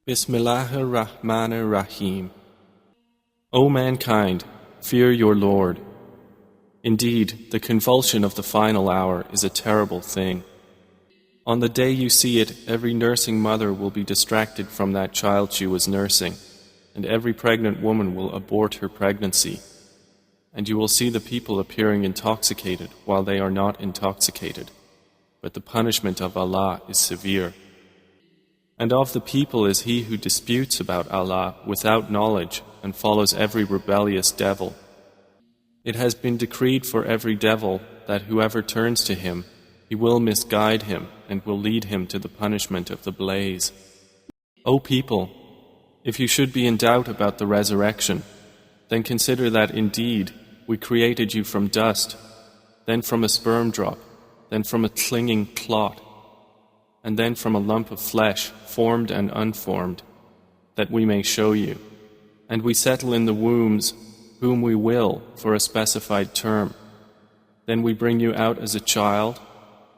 Bismillahir-Rahmanir-Rahim. O mankind, fear your Lord. Indeed, the convulsion of the final hour is a terrible thing. On the day you see it, every nursing mother will be distracted from that child she was nursing, and every pregnant woman will abort her pregnancy. And you will see the people appearing intoxicated while they are not intoxicated. But the punishment of Allah is severe. And of the people is he who disputes about Allah without knowledge and follows every rebellious devil. It has been decreed for every devil that whoever turns to him, he will misguide him and will lead him to the punishment of the blaze. O people, if you should be in doubt about the resurrection, then consider that indeed we created you from dust, then from a sperm drop, then from a clinging clot, and then from a lump of flesh, formed and unformed, that we may show you. And we settle in the wombs whom we will for a specified term. Then we bring you out as a child,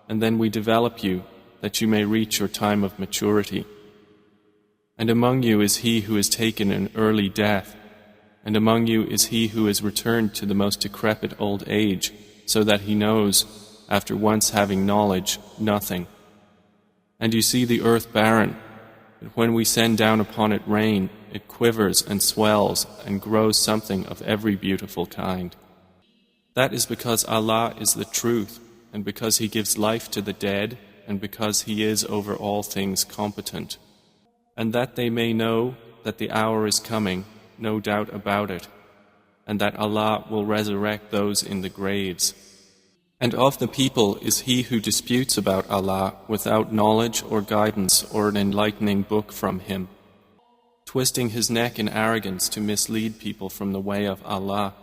and then we develop you that you may reach your time of maturity. And among you is he who is taken an early death, and among you is he who is returned to the most decrepit old age, so that he knows, after once having knowledge, nothing. And you see the earth barren, but when we send down upon it rain, it quivers and swells and grows something of every beautiful kind. That is because Allah is the truth, and because He gives life to the dead, and because He is over all things competent. And that they may know that the hour is coming, no doubt about it, and that Allah will resurrect those in the graves. And of the people is he who disputes about Allah without knowledge or guidance or an enlightening book from Him, twisting his neck in arrogance to mislead people from the way of Allah.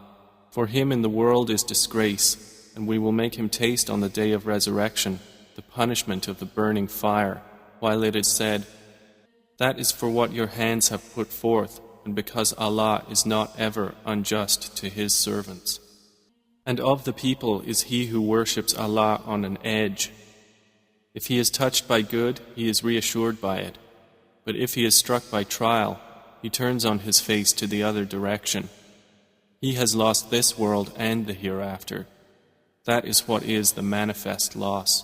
For him in the world is disgrace, and we will make him taste on the day of resurrection the punishment of the burning fire, while it is said, that is for what your hands have put forth, and because Allah is not ever unjust to His servants. And of the people is he who worships Allah on an edge. If he is touched by good, he is reassured by it. But if he is struck by trial, he turns on his face to the other direction. He has lost this world and the hereafter. That is what is the manifest loss.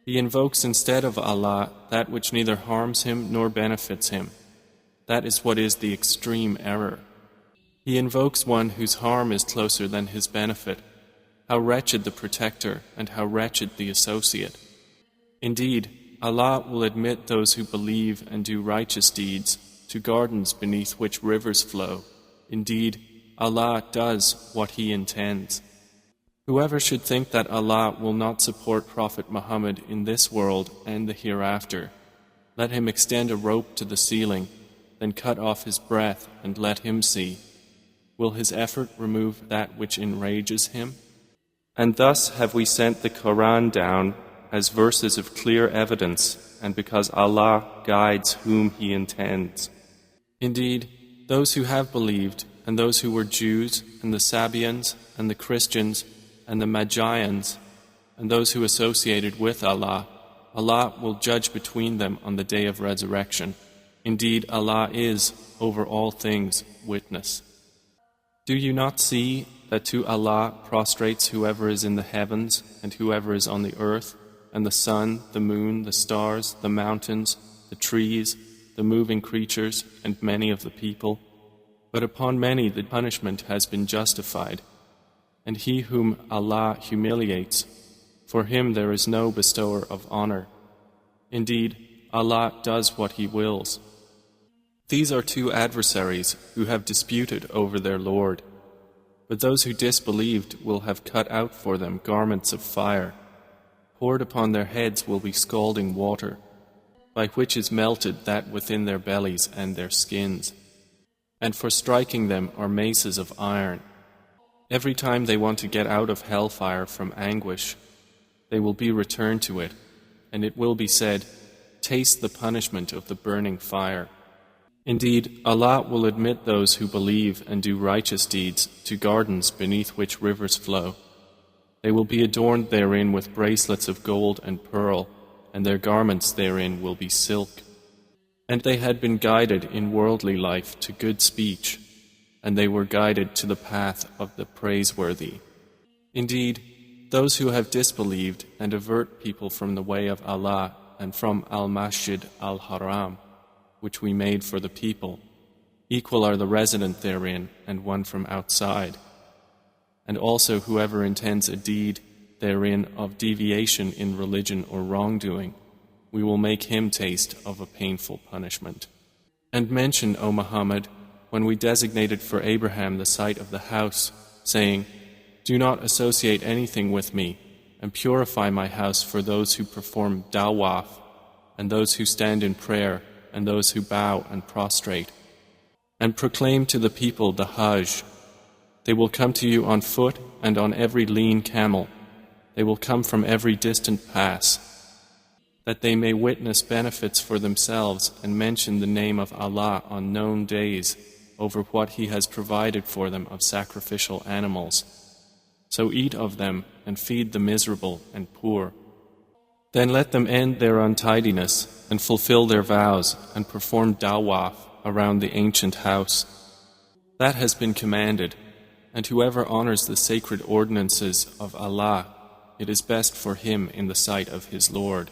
He invokes instead of Allah that which neither harms him nor benefits him. That is what is the extreme error. He invokes one whose harm is closer than his benefit. How wretched the protector and how wretched the associate. Indeed, Allah will admit those who believe and do righteous deeds to gardens beneath which rivers flow. Indeed, Allah does what He intends. Whoever should think that Allah will not support Prophet Muhammad in this world and the hereafter, let him extend a rope to the ceiling, then cut off his breath and let him see. Will his effort remove that which enrages him? And thus have we sent the Quran down as verses of clear evidence, and because Allah guides whom He intends. Indeed, those who have believed, and those who were Jews, and the Sabians, and the Christians, and the Magians, and those who associated with Allah, Allah will judge between them on the day of resurrection. Indeed, Allah is, over all things, witness. Do you not see that to Allah prostrates whoever is in the heavens and whoever is on the earth, and the sun, the moon, the stars, the mountains, the trees, the moving creatures, and many of the people? But upon many the punishment has been justified. And he whom Allah humiliates, for him there is no bestower of honor. Indeed, Allah does what He wills. These are two adversaries who have disputed over their Lord. But those who disbelieved will have cut out for them garments of fire. Poured upon their heads will be scalding water, by which is melted that within their bellies and their skins. And for striking them are maces of iron. Every time they want to get out of hellfire from anguish, they will be returned to it, and it will be said, taste the punishment of the burning fire. Indeed, Allah will admit those who believe and do righteous deeds to gardens beneath which rivers flow. They will be adorned therein with bracelets of gold and pearl, and their garments therein will be silk. And they had been guided in worldly life to good speech, and they were guided to the path of the praiseworthy. Indeed, those who have disbelieved and avert people from the way of Allah and from Al-Masjid Al-Haram, which we made for the people, equal are the resident therein and one from outside. And also whoever intends a deed therein of deviation in religion or wrongdoing, we will make him taste of a painful punishment. And mention, O Muhammad, when we designated for Abraham the site of the house, saying, "Do not associate anything with me, and purify my house for those who perform dawaf, and those who stand in prayer, and those who bow and prostrate. And proclaim to the people the Hajj. They will come to you on foot and on every lean camel. They will come from every distant pass, that they may witness benefits for themselves and mention the name of Allah on known days over what He has provided for them of sacrificial animals. So eat of them and feed the miserable and poor. Then let them end their untidiness and fulfill their vows and perform dawaf around the ancient house. That has been commanded, and whoever honors the sacred ordinances of Allah, it is best for him in the sight of his Lord.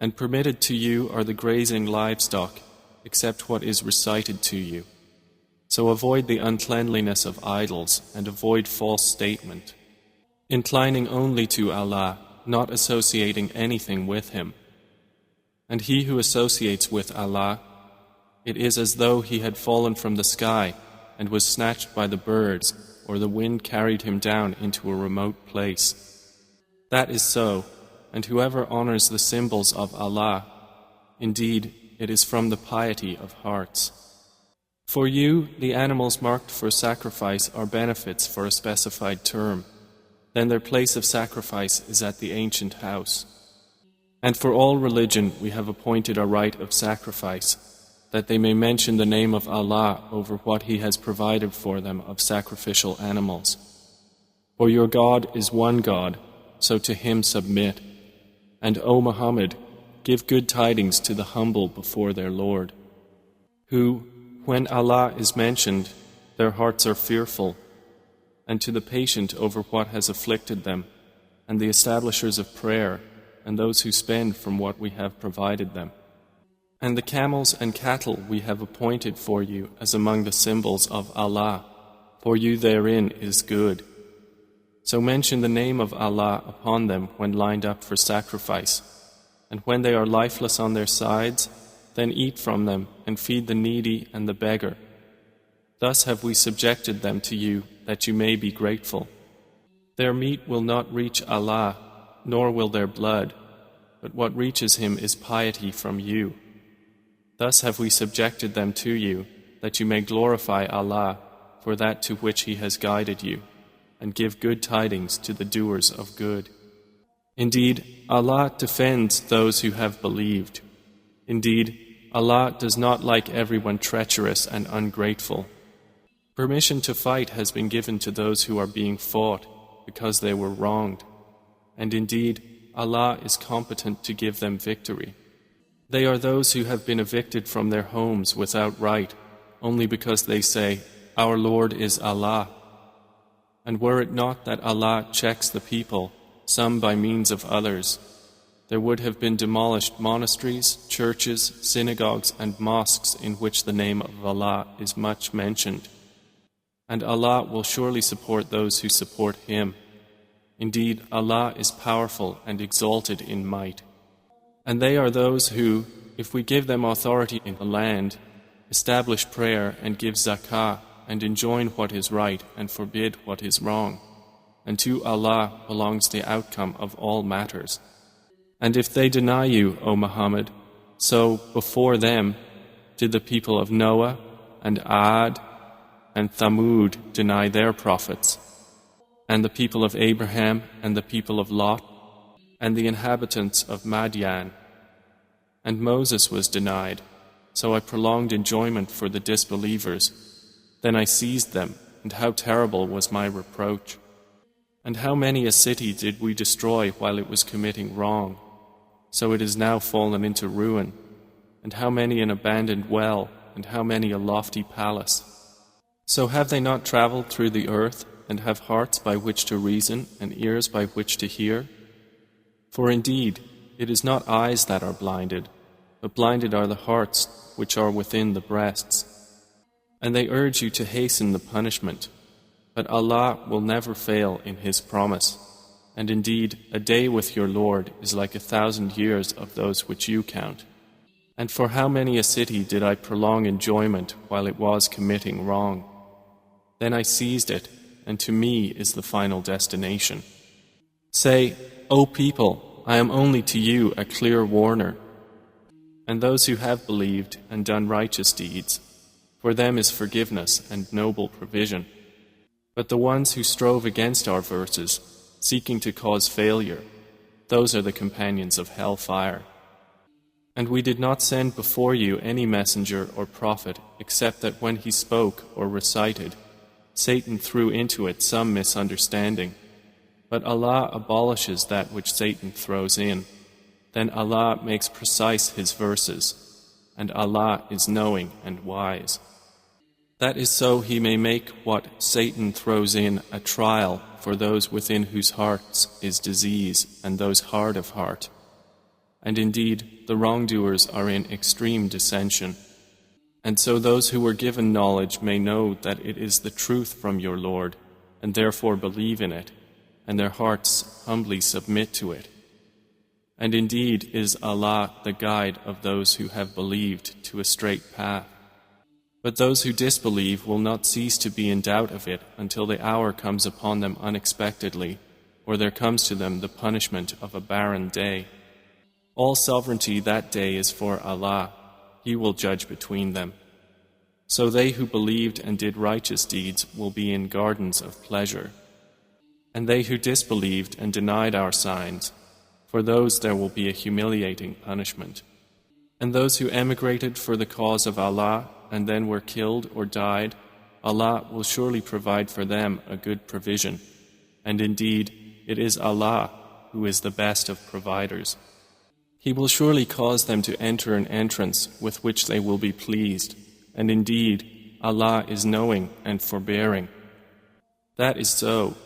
And permitted to you are the grazing livestock, except what is recited to you. So avoid the uncleanliness of idols and avoid false statement, inclining only to Allah, not associating anything with Him. And he who associates with Allah, it is as though he had fallen from the sky and was snatched by the birds, or the wind carried him down into a remote place. That is so, and whoever honors the symbols of Allah, indeed, it is from the piety of hearts. For you, the animals marked for sacrifice are benefits for a specified term. Then their place of sacrifice is at the ancient house. And for all religion we have appointed a rite of sacrifice, that they may mention the name of Allah over what He has provided for them of sacrificial animals. For your God is one God, so to Him submit. And O Muhammad, give good tidings to the humble before their Lord, who, when Allah is mentioned, their hearts are fearful, and to the patient over what has afflicted them, and the establishers of prayer, and those who spend from what we have provided them. And the camels and cattle we have appointed for you as among the symbols of Allah, for you therein is good. So mention the name of Allah upon them when lined up for sacrifice, and when they are lifeless on their sides, then eat from them and feed the needy and the beggar. Thus have we subjected them to you that you may be grateful. Their meat will not reach Allah, nor will their blood, but what reaches Him is piety from you. Thus have we subjected them to you, that you may glorify Allah for that to which He has guided you, and give good tidings to the doers of good. Indeed, Allah defends those who have believed. Indeed, Allah does not like everyone treacherous and ungrateful. Permission to fight has been given to those who are being fought because they were wronged, and indeed, Allah is competent to give them victory. They are those who have been evicted from their homes without right, only because they say, "Our Lord is Allah." And were it not that Allah checks the people, some by means of others, there would have been demolished monasteries, churches, synagogues and mosques in which the name of Allah is much mentioned. And Allah will surely support those who support Him. Indeed, Allah is powerful and exalted in might. And they are those who, if we give them authority in the land, establish prayer and give zakah, and enjoin what is right and forbid what is wrong. And to Allah belongs the outcome of all matters. And if they deny you, O Muhammad, so before them did the people of Noah and Ad and Thamud deny their prophets, and the people of Abraham and the people of Lot and the inhabitants of Madian. And Moses was denied, so I prolonged enjoyment for the disbelievers. Then I seized them, and how terrible was my reproach. And how many a city did we destroy while it was committing wrong? So it is now fallen into ruin, and how many an abandoned well, and how many a lofty palace. So have they not traveled through the earth, and have hearts by which to reason, and ears by which to hear? For indeed, it is not eyes that are blinded, but blinded are the hearts which are within the breasts. And they urge you to hasten the punishment, but Allah will never fail in His promise. And indeed, a day with your Lord is like 1,000 years of those which you count. And for how many a city did I prolong enjoyment while it was committing wrong? Then I seized it, and to me is the final destination. Say, O people, I am only to you a clear warner. And those who have believed and done righteous deeds, for them is forgiveness and noble provision. But the ones who strove against our verses, seeking to cause failure, those are the companions of hellfire. And we did not send before you any messenger or prophet except that when he spoke or recited, Satan threw into it some misunderstanding. But Allah abolishes that which Satan throws in. Then Allah makes precise His verses, and Allah is knowing and wise. That is so He may make what Satan throws in a trial for those within whose hearts is disease and those hard of heart. And indeed, the wrongdoers are in extreme dissension. And so those who were given knowledge may know that it is the truth from your Lord, and therefore believe in it, and their hearts humbly submit to it. And indeed is Allah the guide of those who have believed to a straight path. But those who disbelieve will not cease to be in doubt of it until the hour comes upon them unexpectedly, or there comes to them the punishment of a barren day. All sovereignty that day is for Allah. He will judge between them. So they who believed and did righteous deeds will be in gardens of pleasure. And they who disbelieved and denied our signs, for those there will be a humiliating punishment. And those who emigrated for the cause of Allah and then were killed or died, Allah will surely provide for them a good provision. And indeed, it is Allah who is the best of providers. He will surely cause them to enter an entrance with which they will be pleased. And indeed, Allah is knowing and forbearing. That is so,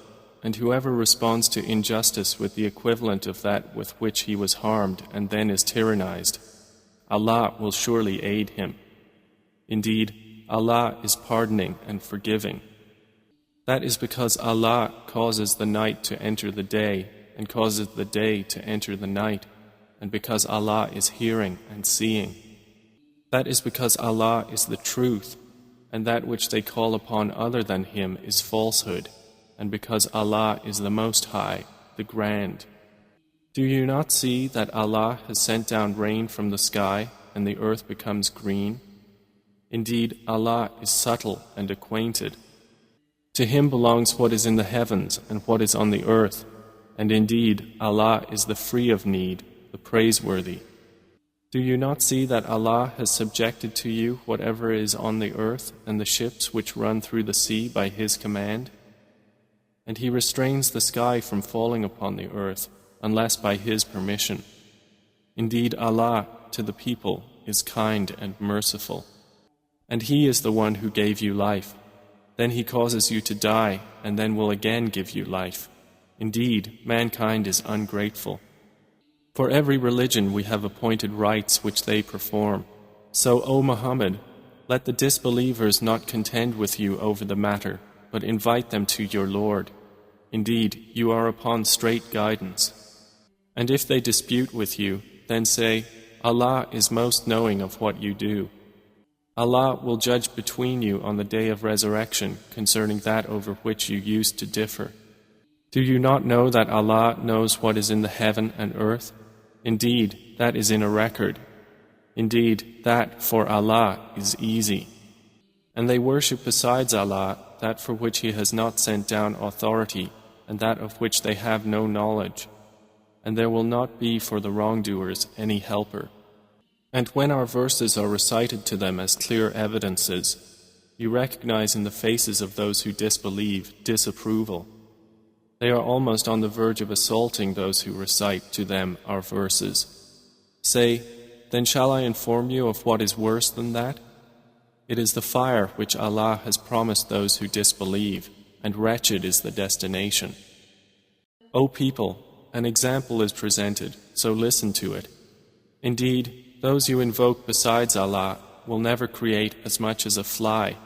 and whoever responds to injustice with the equivalent of that with which he was harmed and then is tyrannized, Allah will surely aid him. Indeed, Allah is pardoning and forgiving. That is because Allah causes the night to enter the day and causes the day to enter the night, and because Allah is hearing and seeing. That is because Allah is the truth, and that which they call upon other than Him is falsehood, and because Allah is the Most High, the Grand. Do you not see that Allah has sent down rain from the sky, and the earth becomes green? Indeed, Allah is subtle and acquainted. To Him belongs what is in the heavens and what is on the earth, and indeed, Allah is the free of need, the praiseworthy. Do you not see that Allah has subjected to you whatever is on the earth and the ships which run through the sea by His command? And He restrains the sky from falling upon the earth unless by His permission. Indeed, Allah to the people is kind and merciful. And He is the one who gave you life. Then He causes you to die and then will again give you life. Indeed, mankind is ungrateful. For every religion we have appointed rites which they perform. So, O Muhammad, let the disbelievers not contend with you over the matter, but invite them to your Lord. Indeed, you are upon straight guidance. And if they dispute with you, then say, Allah is most knowing of what you do. Allah will judge between you on the day of resurrection concerning that over which you used to differ. Do you not know that Allah knows what is in the heaven and earth? Indeed, that is in a record. Indeed, that for Allah is easy. And they worship besides Allah that for which He has not sent down authority and that of which they have no knowledge. And there will not be for the wrongdoers any helper. And when our verses are recited to them as clear evidences, you recognize in the faces of those who disbelieve disapproval. They are almost on the verge of assaulting those who recite to them our verses. Say, Then shall I inform you of what is worse than that? It is the fire which Allah has promised those who disbelieve, and wretched is the destination. O people, an example is presented, so listen to it. Indeed, those you invoke besides Allah will never create as much as a fly,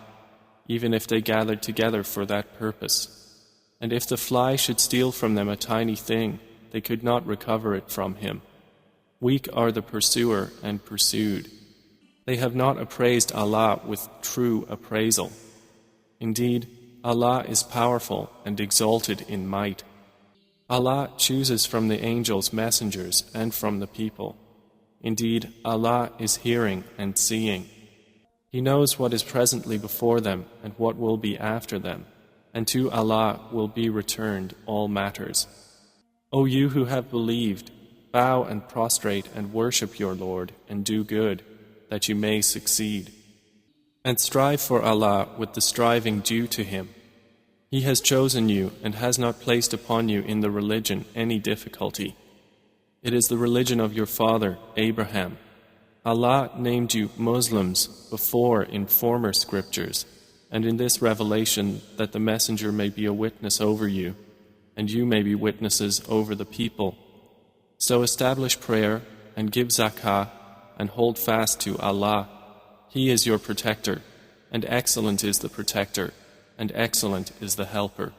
even if they gathered together for that purpose. And if the fly should steal from them a tiny thing, they could not recover it from him. Weak are the pursuer and pursued. They have not appraised Allah with true appraisal. Indeed, Allah is powerful and exalted in might. Allah chooses from the angels messengers and from the people. Indeed, Allah is hearing and seeing. He knows what is presently before them and what will be after them, and to Allah will be returned all matters. O you who have believed, bow and prostrate and worship your Lord and do good, that you may succeed. And strive for Allah with the striving due to Him. He has chosen you and has not placed upon you in the religion any difficulty. It is the religion of your father, Abraham. Allah named you Muslims before in former scriptures, and in this revelation that the messenger may be a witness over you, and you may be witnesses over the people. So establish prayer and give zakah and hold fast to Allah. He is your protector, and excellent is the protector, and excellent is the helper.